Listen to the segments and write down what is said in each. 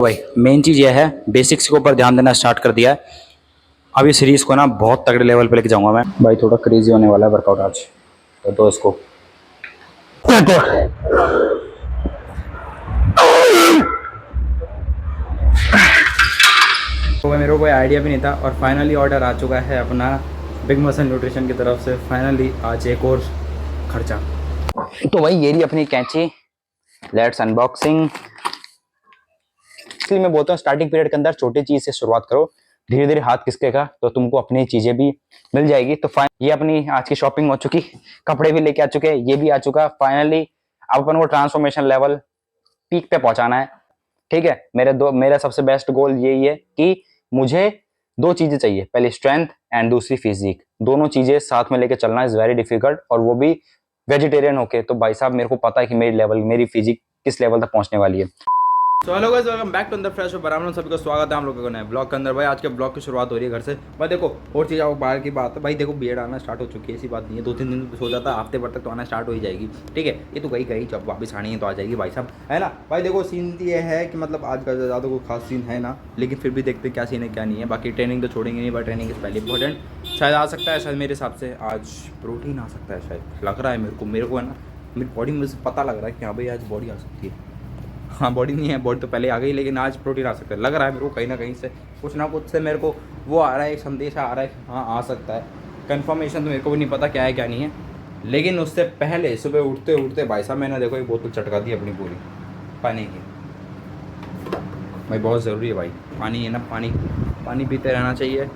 भाई मेन चीज़ यह है, बेसिक्स के ऊपर ध्यान देना स्टार्ट कर दिया है। अब इस सीरीज़ को ना बहुत तगड़े लेवल पे लेके जाऊंगा मैं भाई। थोड़ा क्रेजी होने वाला है वर्कआउट आज, तो इसको तो मेरे को कोई आइडिया भी नहीं था और फाइनली ऑर्डर आ चुका है अपना बिग मसल न्यूट्रिशन की तरफ से। फाइनली आज एक और खर्चा। तो भाई ये रही अपनी कैंची, लेट्स अनबॉक्सिंग। इसलिए मैं बोलता हूँ स्टार्टिंग पीरियड के अंदर छोटी चीज से शुरुआत करो, धीरे धीरे हाथ खिसकेगा तो तुमको अपनी चीजें भी मिल जाएगी। तो ये अपनी आज की शॉपिंग हो चुकी, कपड़े भी लेके आ चुके हैं, ये भी आ चुका। फाइनली अब अपन को ट्रांसफॉर्मेशन लेवल पीक पे पहुंचाना है। ठीक है, मेरा सबसे बेस्ट गोल यही है कि मुझे दो चीजें चाहिए, पहले स्ट्रेंथ एंड दूसरी फिजिक। दोनों चीजें साथ में लेके चलना इज वेरी डिफिकल्ट, और वो भी वेजिटेरियन होके। तो भाई साहब मेरे को पता है कि मेरी फिजिक किस लेवल तक पहुंचने वाली है। तो hello guys, welcome back to अंदर फ्रेश बराबर सभी को स्वागत है हम लोगों को नए ब्लॉग के अंदर। भाई आज के ब्लॉग की शुरुआत हो रही है घर से। भाई देखो और चीज़ आपको बाहर की बात है, भाई देखो बीएड आना स्टार्ट हो चुकी है, ऐसी बात नहीं है। 2-3 दिन सो जाता है, हफ्ते भर तक तो आना स्टार्ट हो ही जाएगी। ठीक है, ये तो गई जब वापस आनी है तो आ जाएगी भाई साहब, है ना। भाई देखो सीन ये है कि मतलब आज का ज़्यादा कोई खास सीन है ना, लेकिन फिर भी देखते क्या सीन है क्या नहीं है। बाकी ट्रेनिंग तो छोड़ेंगे नहीं, बट ट्रेनिंग इज़ पहले इंपॉर्टेंट। शायद आ सकता है, शायद मेरे हिसाब से आज प्रोटीन आ सकता है, शायद लग रहा है मेरे को है ना। मेरी बॉडी में पता लग रहा है कि हाँ भाई आज बॉडी आ सकती है। हाँ बॉडी नहीं है, बॉडी तो पहले आ गई, लेकिन आज प्रोटीन आ सकता है। लग रहा है मेरे को कहीं ना कहीं से कुछ ना कुछ से मेरे को वो आ रहा है, एक संदेश आ रहा है कि हाँ आ सकता है। कंफर्मेशन तो मेरे को भी नहीं पता क्या है क्या नहीं है, लेकिन उससे पहले सुबह उठते उठते भाई साहब मैंने देखो एक बोतल चटका दी अपनी पूरी पानी की। भाई बहुत ज़रूरी है भाई, पानी है ना, पानी पीते रहना चाहिए,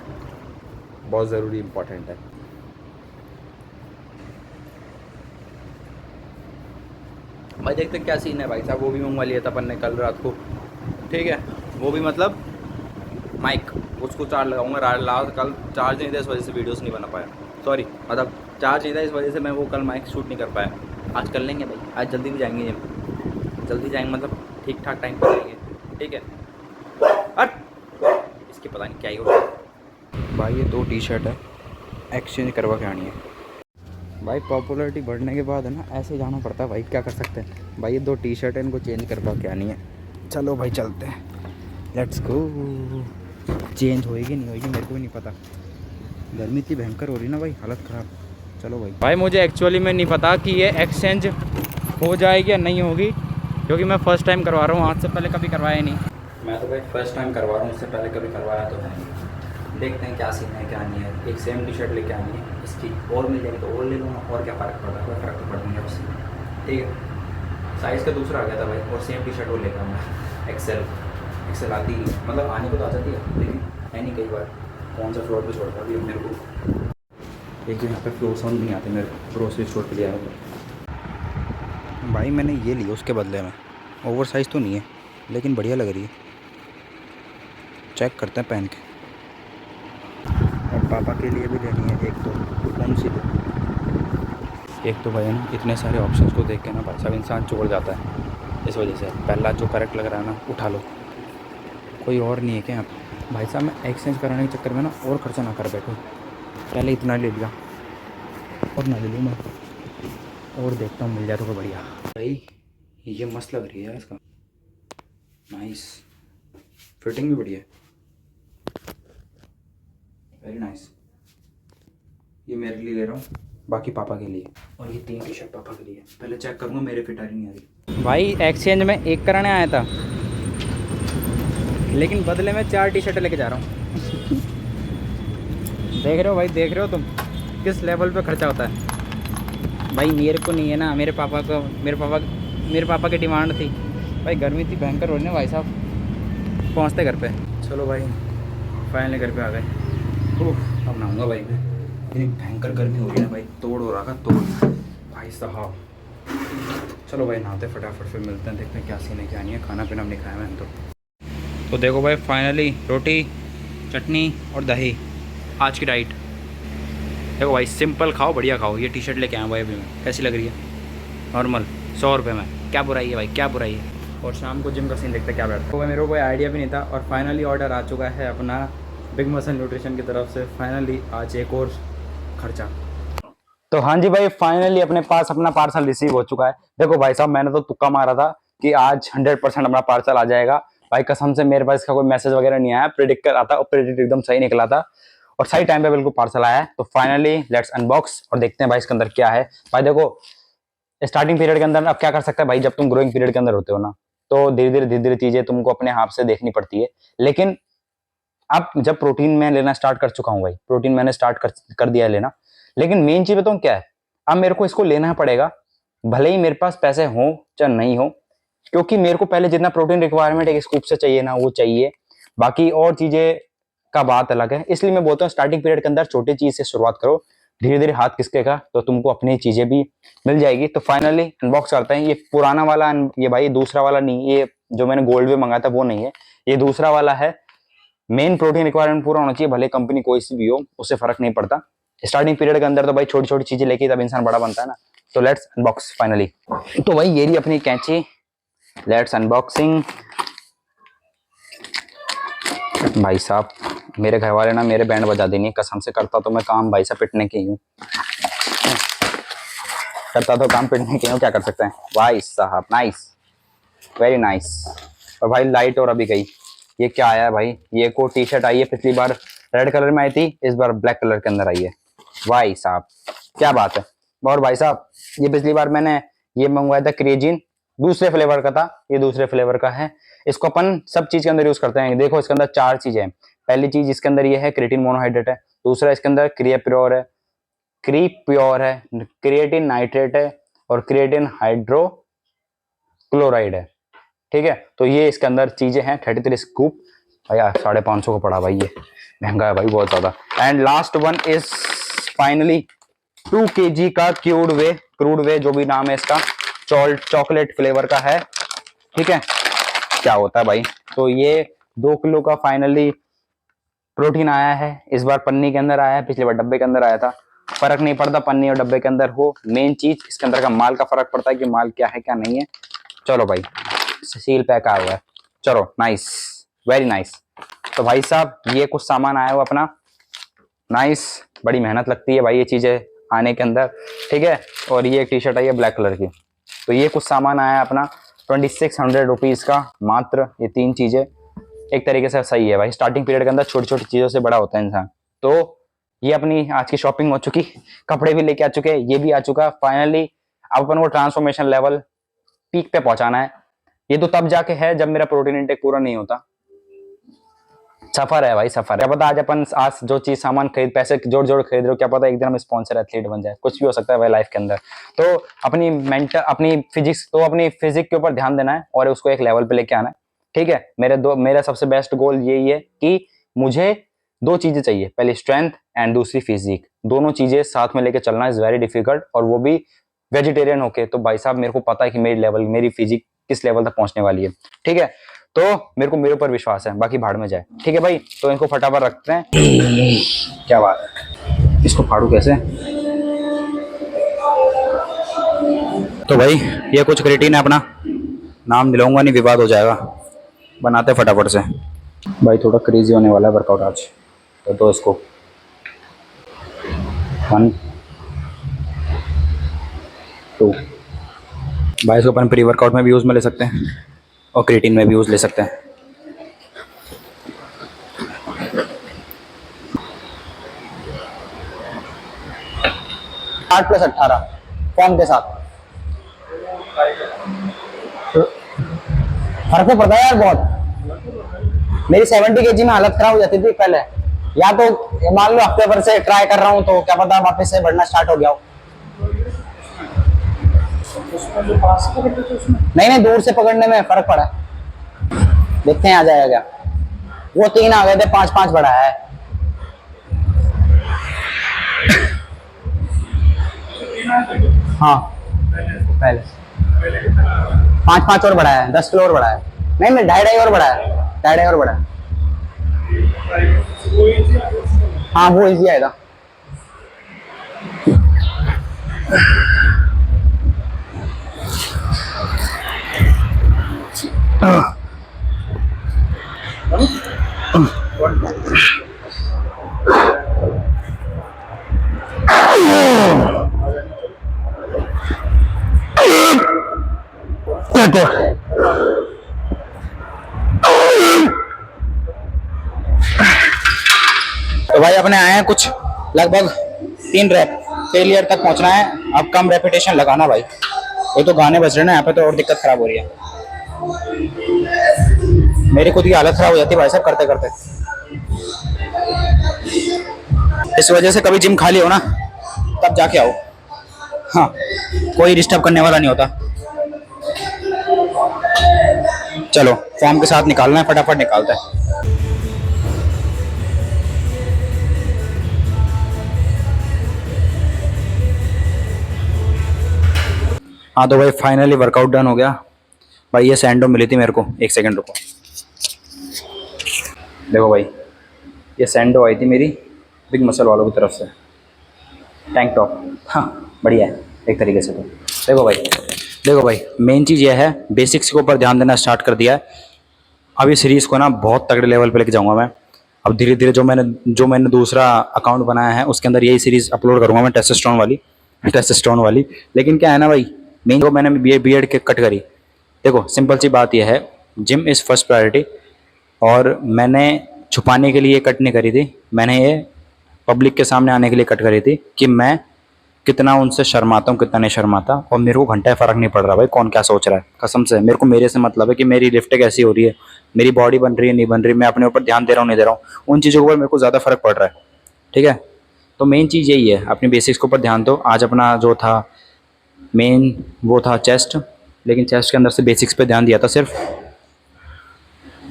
बहुत ज़रूरी इंपॉर्टेंट है। भाई देखते क्या सीन है भाई साहब। वो भी मंगवा लिया था अपन ने कल रात को। ठीक है, वो भी मतलब माइक, उसको चार्ज लगाऊंगा। लास्ट कल चार्ज नहीं था, इस वजह से वीडियोस नहीं बना पाया। सॉरी, मतलब चार्ज नहीं था, इस वजह से मैं वो कल माइक शूट नहीं कर पाया। आज कर लेंगे भाई, आज जल्दी भी जाएंगे, जल्दी जाएंगे मतलब ठीक ठाक टाइम पर जाएंगे। ठीक है, और इसकी पता नहीं क्या ही होगा। भाई ये 2 टी-शर्ट है, एक्सचेंज करवा के आनी है। भाई पॉपुलैरिटी बढ़ने के बाद है ना, ऐसे जाना पड़ता है भाई, क्या कर सकते हैं। भाई ये 2 टी-शर्ट है, इनको चेंज करवा के आनी है। चलो भाई चलते हैं, लेट्स गो। चेंज होएगी नहीं होएगी मेरे को भी नहीं पता, गर्मी इतनी भयंकर हो रही ना भाई, हालत ख़राब। चलो भाई मुझे एक्चुअली में नहीं पता कि ये एक्सचेंज हो जाएगी या नहीं होगी, क्योंकि मैं फ़र्स्ट टाइम करवा रहा हूँ, आज से पहले कभी करवाया नहीं। मैं तो भाई फर्स्ट टाइम करवा रहा हूँ, उससे पहले कभी करवाया तो है नहीं। देखते हैं क्या सीन है क्या नहीं है। एक सेम टी-शर्ट लेके आनी है, इसकी और मिल जाएगी तो और ले लूँगा, और क्या फ़र्क पड़ रहा है, कोई फ़र्क तो पड़ नहीं है उससे। ठीक है, साइज़ का दूसरा आ गया था भाई, और सेम टी-शर्ट वो लेकर आऊँगा। एक्सेल आती है, मतलब आने को तो आ जाती है, लेकिन है नहीं। कई बार कौन सा फ्लोर पे छोड़ता अभी मेरे को, एक तो यहाँ पे फ्लोर साउंड नहीं आते मेरे को। ग्रोसरी स्टोर पे लिया भाई मैंने ये ली उसके बदले में, ओवर साइज़ तो नहीं है लेकिन बढ़िया लग रही है। चेक करते हैं पहन के। और पापा के लिए भी लेनी है एक, तो कौन सी ले? एक तो भाई ना इतने सारे ऑप्शंस को देख के ना भाई साहब इंसान छोड़ जाता है, इस वजह से पहला जो करेक्ट लग रहा है ना उठा लो, कोई और नहीं है क्या यहाँ पे। भाई साहब मैं एक्सचेंज कराने के चक्कर में ना और ख़र्चा ना कर बैठूँ, पहले इतना ले लिया और ना ले लूँ मैं, और देखता हूँ मिल जाए तो कोई बढ़िया। भाई ये मस्त लग रही है, इसका नाइस, फिटिंग भी बढ़िया है, वेरी नाइस। ये मेरे लिए ले रहा हूँ, बाकी पापा के लिए, और ये 3 टी-शर्ट पापा के लिए। पहले चेक करूँगा मेरे फिट आ रही नहीं आ रही। भाई एक्सचेंज में एक कराने आया था, लेकिन बदले में 4 टी-शर्ट लेके जा रहा हूँ। देख रहे हो भाई, देख रहे हो तुम किस लेवल पे खर्चा होता है। भाई मेरे को नहीं है ना, मेरे पापा की डिमांड थी। भाई गर्मी इतनी भयंकर हो रही है भाई साहब, पहुँचते घर पे। चलो भाई फाइनली घर पे आ गए। अब नहाऊंगा भाई मैं, इतनी भयंकर गर्मी हो रही है भाई, तोड़ हो रहा था तोड़ भाई साहब। चलो भाई नहाते फटाफट, फिर मिलते हैं, देखते हैं क्या सीन है क्या नहीं है। खाना पीना नहीं खाया मैंने तो देखो भाई फाइनली रोटी चटनी और दही आज की डाइट। देखो भाई सिंपल खाओ, बढ़िया खाओ। ये टी-शर्ट लेके आया भाई अभी मैं, कैसी लग रही है? नॉर्मल 100 रुपये में, क्या बुराई है भाई, क्या बुराई है। और शाम को जिम का सीन देखते क्या बैठा। तो मेरे को कोई आइडिया भी नहीं था, और फाइनली ऑर्डर आ चुका है अपना बिग मसल न्यूट्रिशन की तरफ से। फाइनली आज एक और खर्चा। तो हाँ जी भाई, फाइनली अपने पास अपना पार्सल रिसीव हो चुका है। देखो भाई साहब मैंने तो तुक्का मारा था कि आज 100% अपना पार्सल आ जाएगा। भाई कसम से मेरे पास इसका कोई मैसेज वगैरह नहीं आया, प्रेडिक्ट कर आता और प्रेडिक्ट एकदम सही निकला था और सही टाइम पे बिल्कुल पार्सल आया है। तो फाइनली लेट्स अनबॉक्स और देखते हैं भाई इसके अंदर क्या है। भाई देखो स्टार्टिंग पीरियड के अंदर अब क्या कर सकता है भाई, जब तुम ग्रोइंग पीरियड के अंदर होते हो ना, तो धीरे धीरे चीजें तुमको अपने हाथ से देखनी पड़ती है। लेकिन अब जब प्रोटीन मैं लेना स्टार्ट कर चुका हूँ भाई, प्रोटीन मैंने स्टार्ट कर दिया है लेना, लेकिन मेन चीज बताऊँ क्या है, अब मेरे को इसको लेना पड़ेगा भले ही मेरे पास पैसे हो चाहे नहीं हो, क्योंकि मेरे को पहले जितना प्रोटीन रिक्वायरमेंट एक स्कूप से चाहिए ना वो चाहिए, बाकी और चीजें का बात अलग है। इसलिए मैं बोलता हूँ स्टार्टिंग पीरियड के अंदर छोटी चीज से शुरुआत करो, धीरे धीरे हाथ खिसकेगा तो तुमको अपनी चीजें भी मिल जाएगी। तो फाइनली अनबॉक्स करते हैं। ये पुराना वाला, ये भाई दूसरा वाला नहीं, ये जो मैंने गोल्ड में मंगाया था वो नहीं है, ये दूसरा वाला है। मेन प्रोटीन रिक्वायरमेंट पूरा होना चाहिए, भले कंपनी कोई सी भी हो, उससे फर्क नहीं पड़ता। स्टार्टिंग पीरियड के अंदर तो भाई छोटी छोटी चीजें लेके तब इंसान बड़ा बनता है ना। तो लेट्स अनबॉक्स फाइनली। तो भाई ये रही अपनी कैंची, लेट्स अनबॉक्सिंग। भाई साहब मेरे घर वाले ना मेरे बैंड बजा देनी, कसम से करता तो मैं काम भाई साहब पिटने के ही हूँ, करता तो काम पिटने के हूँ, क्या कर सकते हैं भाई साहब। Nice, very nice. और भाई लाइट और अभी गई। ये क्या आया है भाई, ये को टी शर्ट आई है, पिछली बार रेड कलर में आई थी, इस बार ब्लैक कलर के अंदर आई है। भाई साहब क्या बात है। और भाई साहब ये पिछली बार मैंने ये मंगवाया था क्रिएजिन, दूसरे फ्लेवर का था, ये दूसरे फ्लेवर का है। इसको अपन सब चीज के अंदर यूज करते हैं। देखो इसके अंदर 4 चीजें हैं। पहली चीज इसके अंदर ये है क्रिएटिन मोनोहाइड्रेट है, दूसरा इसके अंदर क्रिएप्योर है, क्रिएटिन नाइट्रेट है और क्रिएटिन हाइड्रोक्लोराइड है। ठीक है, तो ये इसके अंदर चीजें हैं। 33 स्कूप भाई 550 को पड़ा भाई, ये महंगा है भाई बहुत ज्यादा। And last one is finally 2 kg का क्रूड वे जो भी नाम है इसका, चॉकलेट फ्लेवर का है। ठीक है, क्या होता है भाई, तो ये 2 किलो का फाइनली प्रोटीन आया है। इस बार पन्नी के अंदर आया है, पिछले बार डब्बे के अंदर आया था। फर्क नहीं पड़ता पन्नी और डब्बे के अंदर हो, मेन चीज इसके अंदर का माल का फर्क पड़ता है कि माल क्या है क्या नहीं है। चलो भाई सील पैक आया हुआ है, चलो नाइस, वेरी नाइस। तो भाई साहब ये कुछ सामान आया हुआ अपना, नाइस, बड़ी मेहनत लगती है भाई ये चीजें आने के अंदर। ठीक है, और ये टी शर्ट आई है ब्लैक कलर की। तो ये कुछ सामान आया अपना 2600 रुपीज का मात्र, ये 3 चीजें एक तरीके से सही है भाई। स्टार्टिंग पीरियड के अंदर छोटी छोटी चीजों से बड़ा होता है इंसान। तो ये अपनी आज की शॉपिंग हो चुकी, कपड़े भी लेके आ चुके हैं, ये भी आ चुका फाइनली। अब अपन को ट्रांसफॉर्मेशन लेवल पीक पे पहुंचाना है। ये तो तब जाके है जब मेरा प्रोटीन इंटेक पूरा नहीं होता। सफर है भाई सफर, क्या पता आज जो चीज सामान खरीद पैसे जोड़ जोड़ खरीद रहे हो, क्या पता एक दिन हम स्पॉन्सर एथलीट बन जाए, कुछ भी हो सकता है भाई लाइफ के अंदर। तो अपनी अपनी फिजिक्स के ऊपर ध्यान देना है और उसको एक लेवल पे लेके आना है। ठीक है, मेरा सबसे बेस्ट गोल यही है कि मुझे 2 चीजें चाहिए, पहले स्ट्रेंथ एंड दूसरी फिजिक। दोनों चीजें साथ में लेके चलना इज वेरी डिफिकल्ट, और वो भी वेजिटेरियन होके। तो भाई साहब मेरे को पता है कि मेरी फिजिक किस लेवल तक पहुंचने वाली है। ठीक है, तो मेरे ऊपर विश्वास है, बाकी भाड़ में जाए। ठीक है भाई, तो इनको फटाफट रखते हैं। क्या बात है, इसको फाड़ू कैसे। तो भाई ये कुछ क्रिएटिन है अपना, नाम दिलाऊंगा नहीं विवाद हो जाएगा, बनाते फटाफट से। भाई थोड़ा क्रेजी होने वाला है वर्कआउट आज, तो इसको 1 2 भाई इसको अपन प्री वर्कआउट में भी यूज में ले सकते हैं और क्रिएटिन में भी यूज ले सकते हैं। +18 फॉर्म के साथ फर्क तो पड़ता है यार बहुत। मेरी 70 kg में हालत खराब हो जाती थी पहले, या तो मान लो हफ्ते भर से ट्राई कर रहा हूँ तो क्या पता वापस से बढ़ना स्टार्ट हो गया हो। नहीं दूर से पकड़ने में फर्क पड़ा, देखते हैं आ जाएगा क्या। वो 3 आ गए थे, 5 बढ़ा है। हाँ पहले 5 और बढ़ा है, 10 किलो और बढ़ा है। नहीं 2.5 और बढ़ा है, 2.5 और बढ़ा है। हाँ वो इजी आएगा। भाई अपने आए हैं कुछ लगभग 3 रैप, फेलियर तक पहुंचना है। अब कम रेपिटेशन लगाना भाई। ये तो गाने बज रहे हैं ना यहाँ पे, तो और दिक्कत खराब हो रही है। मेरी खुद की हालत खराब हो जाती है भाई साहब करते करते। इस वजह से कभी जिम खाली हो ना तब जाके आओ। हाँ, कोई डिस्टर्ब करने वाला नहीं होता। चलो फॉर्म के साथ निकालना है, फटाफट निकालता है। हाँ तो भाई फाइनली वर्कआउट डन हो गया भाई। ये सैंडो मिली थी मेरे को, एक सेकंड रुको। देखो भाई, ये सैंडो आई थी मेरी बिग मसल वालों की तरफ से, टैंक टॉप। हाँ बढ़िया है एक तरीके से। तो देखो भाई मेन चीज़ ये है, बेसिक्स के ऊपर ध्यान देना स्टार्ट कर दिया है। अब इस सीरीज़ को ना बहुत तगड़े लेवल पे लेके जाऊंगा मैं। अब धीरे धीरे जो मैंने दूसरा अकाउंट बनाया है उसके अंदर यही सीरीज़ अपलोड करूंगा मैं, टेस्टोस्टेरोन वाली। लेकिन क्या है ना भाई, मेन को मैंने बीएड के कट करी। देखो सिंपल सी बात यह है, जिम इज़ फर्स्ट प्रायोरिटी। और मैंने छुपाने के लिए कट नहीं करी थी, मैंने ये पब्लिक के सामने आने के लिए कट करी थी कि मैं कितना उनसे शर्माता हूँ कितना नहीं शर्माता। और मेरे को घंटा फ़र्क नहीं पड़ रहा भाई कौन क्या सोच रहा है। कसम से मेरे को मेरे से मतलब है कि मेरी लिफ्ट कैसी हो रही है, मेरी बॉडी बन रही है नहीं बन रही, मैं अपने ऊपर ध्यान दे रहा हूँ नहीं दे रहा हूँ, उन चीज़ों के ऊपर मेरे को ज़्यादा फ़र्क पड़ रहा है। ठीक है, तो मेन चीज़ यही है, अपनी बेसिक्स के ऊपर ध्यान दो। आज अपना जो था मेन वो था चेस्ट, लेकिन चेस्ट के अंदर से बेसिक्स पे ध्यान दिया था सिर्फ।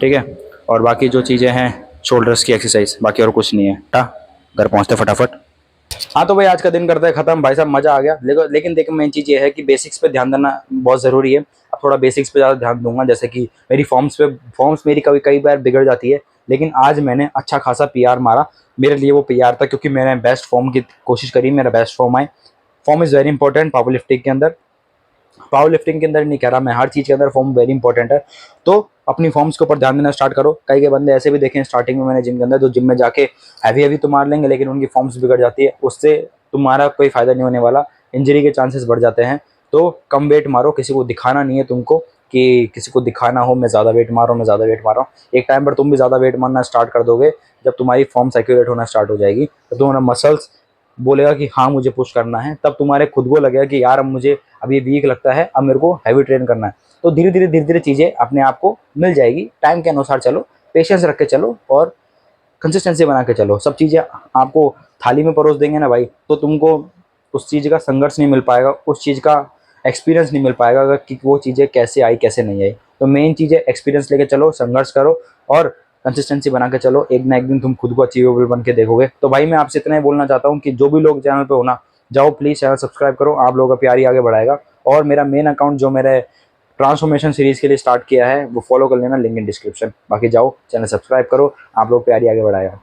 ठीक है, और बाकी जो चीज़ें हैं शोल्डर्स की एक्सरसाइज, बाकी और कुछ नहीं है। घर पहुँचते फटाफट। हाँ तो भाई आज का दिन करते हैं खत्म भाई साहब, मजा आ गया। लेकिन देखो मेन चीज़ ये है कि बेसिक्स पे ध्यान देना बहुत ज़रूरी है। अब थोड़ा बेसिक्स पे ज़्यादा ध्यान दूंगा, जैसे कि मेरी फॉर्म्स मेरी कभी कई बार बिगड़ जाती है। लेकिन आज मैंने अच्छा खासा पीआर मारा, मेरे लिए वो पीआर था क्योंकि मैंने बेस्ट फॉर्म की कोशिश करी, मेरा बेस्ट फॉर्म आए। Form is very important power lifting के अंदर। पावर लिफ्टिंग के अंदर नहीं कह रहा मैं, हर चीज़ के अंदर फॉर्म वेरी इंपॉर्टेंट है। तो अपनी फॉर्म्स के ऊपर ध्यान देना स्टार्ट करो। कई के बंदे ऐसे भी देखे हैं स्टार्टिंग में मैंने जिम के अंदर, जो जिम में जाके हैवी तो मार लेंगे लेकिन उनकी फॉर्म्स बिगड़ जाती है, उससे तुम्हारा कोई फ़ायदा नहीं होने वाला, इंजरी के चांसेस बढ़ जाते हैं। तो कम वेट मारो, किसी को दिखाना नहीं है तुमको कि किसी को दिखाना हो मैं ज़्यादा वेट मार रहा हूँ, मैं ज़्यादा वेट मार रहा हूँ। एक टाइम पर तुम भी ज़्यादा वेट मारना स्टार्ट कर दोगे, जब तुम्हारी फॉर्म्स एक्यूरेट होना स्टार्ट हो जाएगी तो तुम्हारा मसल्स बोलेगा कि हाँ मुझे पुश करना है, तब तुम्हारे खुद को लगेगा कि यार अब ये वीक लगता है, अब मेरे को हैवी ट्रेन करना है। तो धीरे धीरे चीज़ें अपने आप को मिल जाएगी। टाइम के अनुसार चलो, पेशेंस रख के चलो और कंसिस्टेंसी बना के चलो। सब चीज़ें आपको थाली में परोस देंगे ना भाई, तो तुमको उस चीज़ का संघर्ष नहीं मिल पाएगा, उस चीज़ का एक्सपीरियंस नहीं मिल पाएगा अगर कि वो चीज़ें कैसे आई कैसे नहीं आई। तो मेन चीज़ है एक्सपीरियंस लेके चलो, संघर्ष करो और कंसिस्टेंसी बना के चलो। एक ना एक दिन तुम खुद को अचीवेबल बन के देखोगे। तो भाई मैं आपसे इतना ही बोलना चाहता हूँ कि जो भी लोग चैनल पे हो ना, जाओ प्लीज़ चैनल सब्सक्राइब करो, आप लोगों का प्यार ही आगे बढ़ाएगा। और मेरा मेन अकाउंट जो मेरे ट्रांसफॉर्मेशन सीरीज़ के लिए स्टार्ट किया है वो फॉलो कर लेना, लिंक इन डिस्क्रिप्शन। बाकी जाओ चैनल सब्सक्राइब करो, आप लोग प्यार ही आगे बढ़ाएगा।